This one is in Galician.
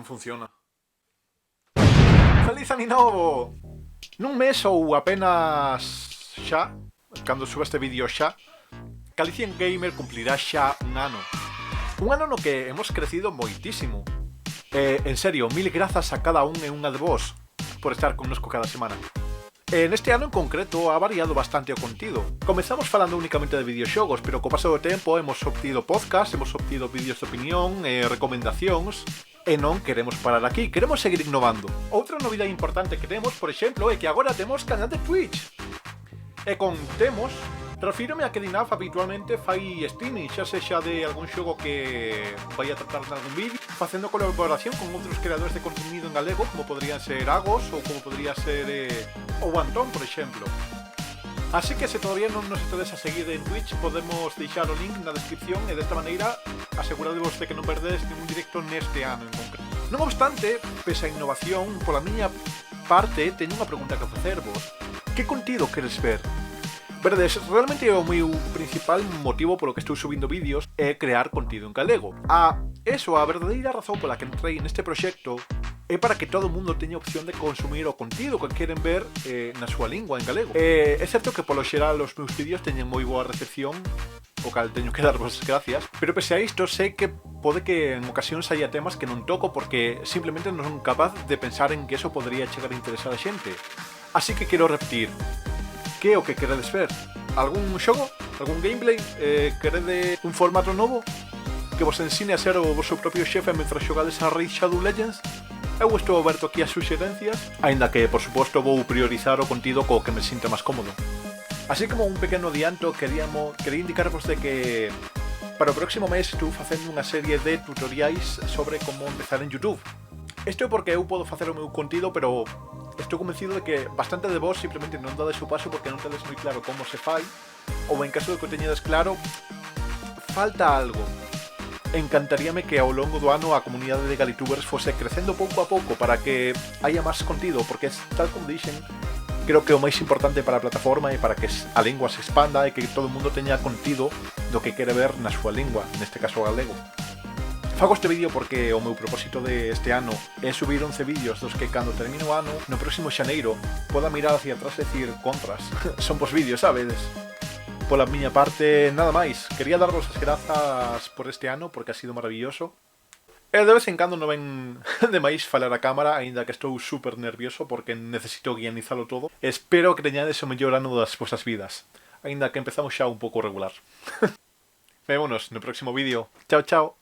non funciona. Feliz ano novo! Nun mes ou apenas xa, cando suba este vídeo xa, Calicien Gamer cumplirá xa un ano. Un ano no que hemos crecido moitísimo. En serio, mil grazas a cada un e unha de vos por estar connosco cada semana. Neste ano en concreto ha variado bastante o contido. Comezamos falando únicamente de videoxogos, pero co paso do tempo hemos obtido podcast, hemos obtido vídeos de opinión, recomendacións, e non queremos parar aquí, queremos seguir innovando. Outra novidade importante que temos, por exemplo, é que agora temos canal de Twitch. E con temos, refírome a que Dinaf habitualmente fai streaming, xa sexa de algún xogo que vai a tratar en algún vídeo, facendo colaboración con outros creadores de contenido en galego, como podrían ser Agos ou como podría ser o Antón, por exemplo. Así que se todavía non nos estedes a seguir en Twitch, podemos deixar o link na descripción e desta maneira aseguradevos de que non perdedes ningún directo neste ano en concreto. Non obstante, pese a innovación, pola miña parte, teño unha pregunta que facervos. Que contido queres ver? Verdes, realmente o meu principal motivo polo que estou subindo vídeos é crear contido en galego. A verdadeira razón pola que entrei neste proxecto é para que todo o mundo teña opción de consumir o contido que queren ver na súa lingua en galego. É certo que polo xeral os meus vídeos teñen moi boa recepción, o cal teño que darvos gracias, pero pese a isto sei que pode que en ocasións haya temas que non toco porque simplemente non son capaz de pensar en que eso podría chegar a interesar a xente. Así que quero repetir, que é o que queredes ver? Algún xogo? Algún gameplay? Querede un formato novo? Que vos ensine a ser o vosso propio xefe mentre xogades a Raid Shadow Legends? Eu estou aberto aquí a suxerencias, aínda que, por suposto, vou priorizar o contido co que me sinta máis cómodo. Así como un pequeno adianto, quería indicarvos de que para o próximo mes estou facendo unha serie de tutoriais sobre como empezar en YouTube. Isto é porque eu podo facer o meu contido, pero estou convencido de que bastante de vos simplemente non dades o paso porque non tedes moi claro como se fai, ou en caso de que o teñedes claro, falta algo. Encantaríame que ao longo do ano a comunidade de Galitubers fose crecendo pouco a pouco para que haya máis contido, porque tal como dixen, creo que o máis importante para a plataforma é para que a lingua se expanda e que todo o mundo teña contido do que quere ver na súa lingua, neste caso galego. Fago este vídeo porque o meu propósito de este ano é subir 11 vídeos dos que cando termine o ano, no próximo xaneiro, poda mirar hacia atrás e decir contras. Son vos vídeos, sabedes? Pola miña parte, nada máis. Quería darvos as grazas por este ano porque ha sido maravilloso. E de vez en cando non ven demais falar a cámara, aínda que estou super nervioso porque necesito guionizalo todo. Espero que teñades o mellor ano das vosas vidas, aínda que empezamos xa un pouco regular. Vémonos no próximo vídeo. Chao, chao.